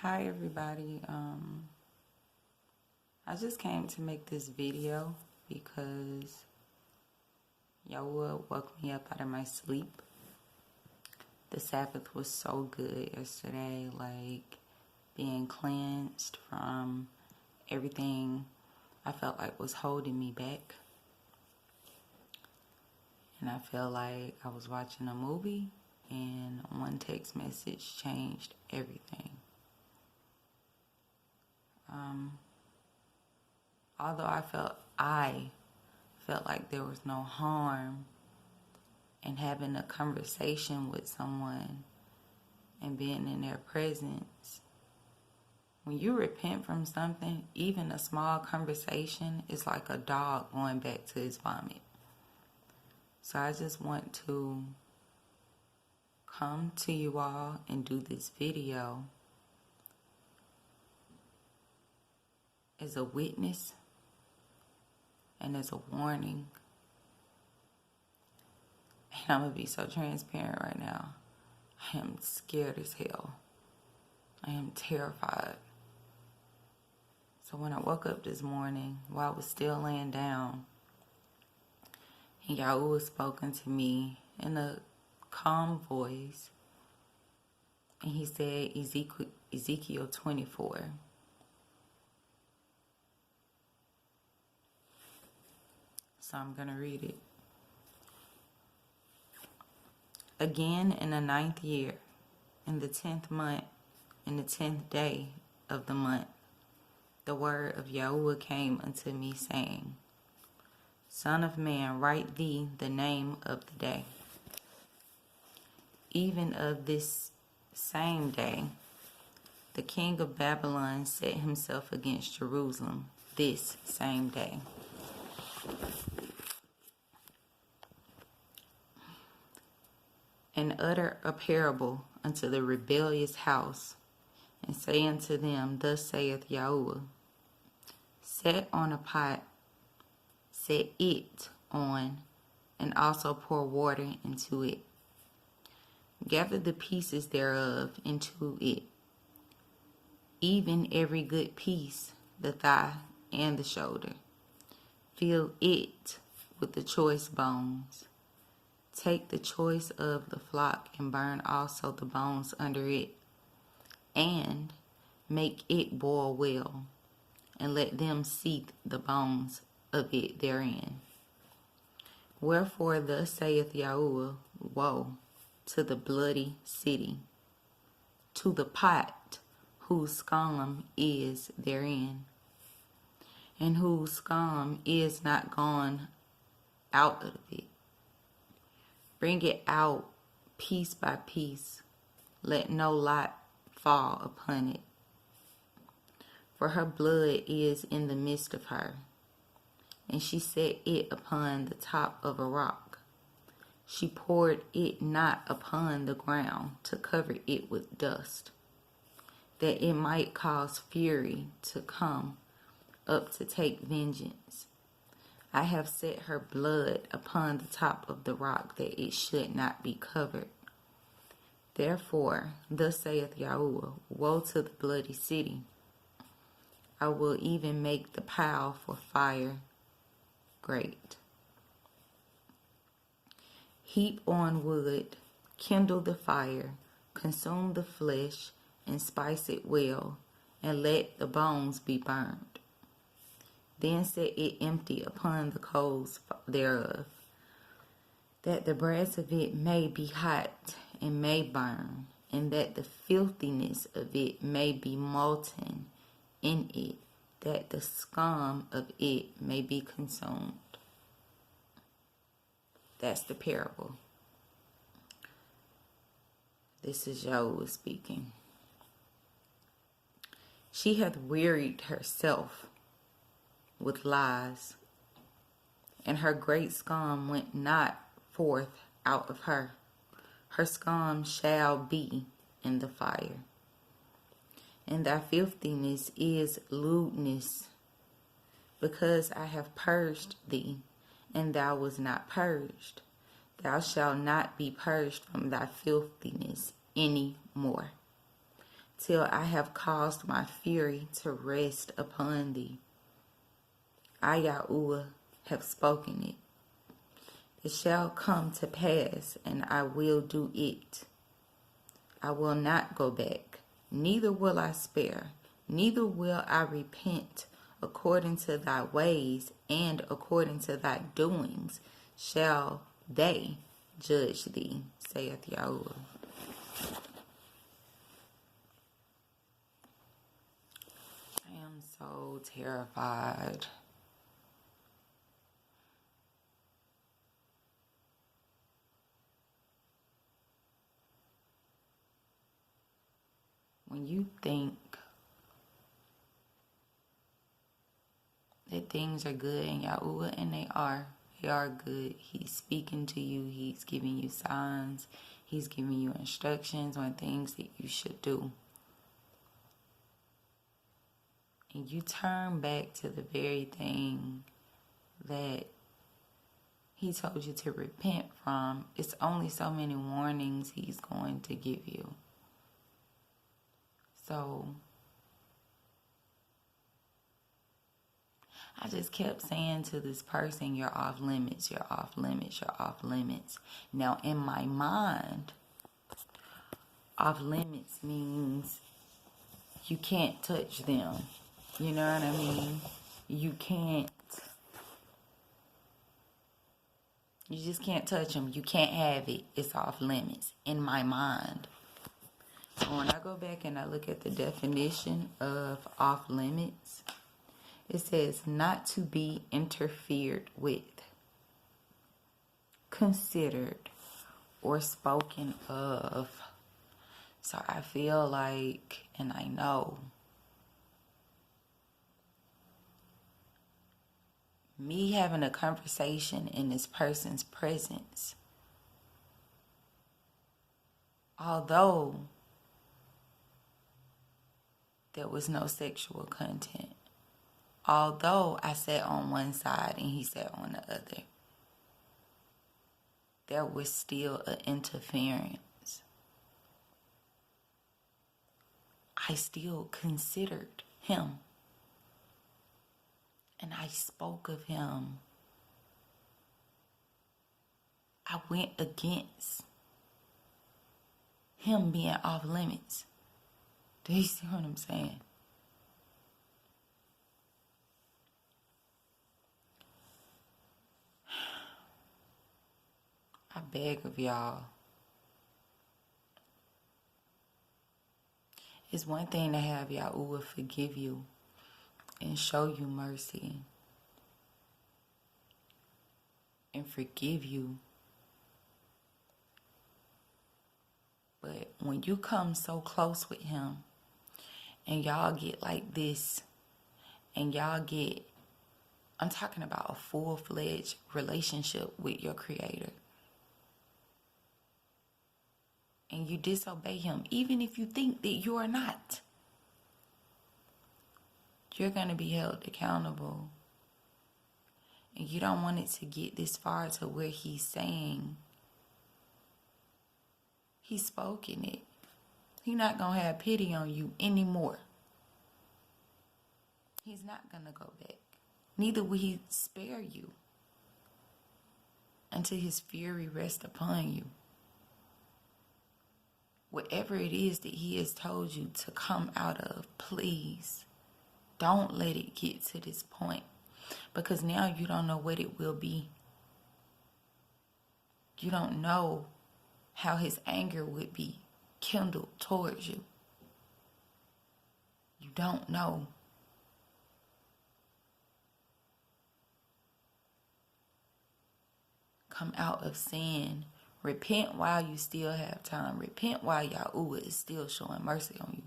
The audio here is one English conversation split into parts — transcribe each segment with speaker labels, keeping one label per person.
Speaker 1: Hi everybody. I just came to make this video because YAH woke me up out of my sleep. The Sabbath was so good yesterday, like being cleansed from everything I felt like was holding me back. And I feel like I was watching a movie and one text message changed everything. Although I felt like there was no harm in having a conversation with someone and being in their presence. When you repent from something, even a small conversation is like a dog going back to his vomit. So I just want to come to you all and do this video as a witness and as a warning. And I'm going to be so transparent right now. I am scared as hell. I am terrified. So when I woke up this morning, while I was still laying down, and YAH was spoken to me in a calm voice, and he said Ezekiel 24. So I'm going to read it. Again in the 9th year, in the 10th month, in the 10th day of the month, the word of YAH came unto me, saying, Son of man, write thee the name of the day. Even of this same day, the king of Babylon set himself against Jerusalem this same day. And utter a parable unto the rebellious house, and say unto them, Thus saith YAH, set on a pot, set it on, and also pour water into it. Gather the pieces thereof into it, even every good piece, the thigh and the shoulder. Fill it with the choice bones. Take the choice of the flock and burn also the bones under it, and make it boil well, and let them seethe the bones of it therein. Wherefore thus saith YAH, woe to the bloody city, to the pot whose scum is therein, and whose scum is not gone out of it. Bring it out piece by piece. Let no lot fall upon it. For her blood is in the midst of her, and she set it upon the top of a rock. She poured it not upon the ground to cover it with dust, that it might cause fury to come up to take vengeance. I have set her blood upon the top of the rock, that it should not be covered. Therefore, thus saith YAH, woe to the bloody city. I will even make the pile for fire great. Heap on wood, kindle the fire, consume the flesh, and spice it well, and let the bones be burned. Then set it empty upon the coals thereof, that the brass of it may be hot and may burn, and that the filthiness of it may be molten in it, that the scum of it may be consumed. That's the parable. This is YAH speaking. She hath wearied herself with lies, and her great scum went not forth out of her. Her scum shall be in the fire. And thy filthiness is lewdness, because I have purged thee, and thou was not purged. Thou shalt not be purged from thy filthiness any more. till I have caused my fury to rest upon thee. I, YAH, have spoken it. It shall come to pass, and I will do it. I will not go back, neither will I spare, neither will I repent. According to thy ways and according to thy doings shall they judge thee, saith YAH. I am so terrified. When you think that things are good in YAH, and they are good. He's speaking to you. He's giving you signs. He's giving you instructions on things that you should do. And you turn back to the very thing that he told you to repent from. It's only so many warnings he's going to give you. So I just kept saying to this person, you're off limits, you're off limits, you're off limits. Now, in my mind, off limits means you can't touch them. You know what I mean? You just can't touch them. You can't have it. It's off limits in my mind. So when I go back and I look at the definition of off limits, it says not to be interfered with, considered, or spoken of. So I feel like, and I know, me having a conversation in this person's presence, although there was no sexual content, although I sat on one side and he sat on the other, there was still an interference. I still considered him. And I spoke of him. I went against him being off limits. Do you see what I'm saying? I beg of y'all. It's one thing to have YAH forgive you and show you mercy and forgive you. But when you come so close with him and y'all get like this, and y'all get, I'm talking about a full-fledged relationship with your Creator, and you disobey him, even if you think that you are not, you're going to be held accountable. And you don't want it to get this far to where he's saying, he's spoken it. He's not going to have pity on you anymore. He's not going to go back. Neither will he spare you until his fury rests upon you. Whatever it is that he has told you to come out of, please don't let it get to this point, because now you don't know what it will be. You don't know how his anger would be kindled towards you. You don't know. Come out of sin. Repent while you still have time. Repent while YAH is still showing mercy on you.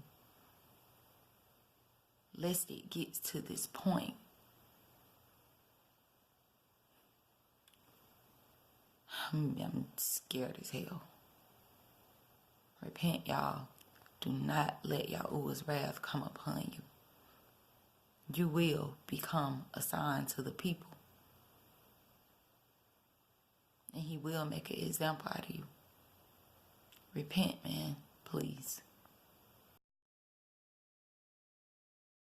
Speaker 1: Lest it gets to this point. I'm scared as hell. Repent, y'all. Do not let YAH's wrath come upon you. You will become a sign to the people. And he will make an example out of you. Repent, man, please.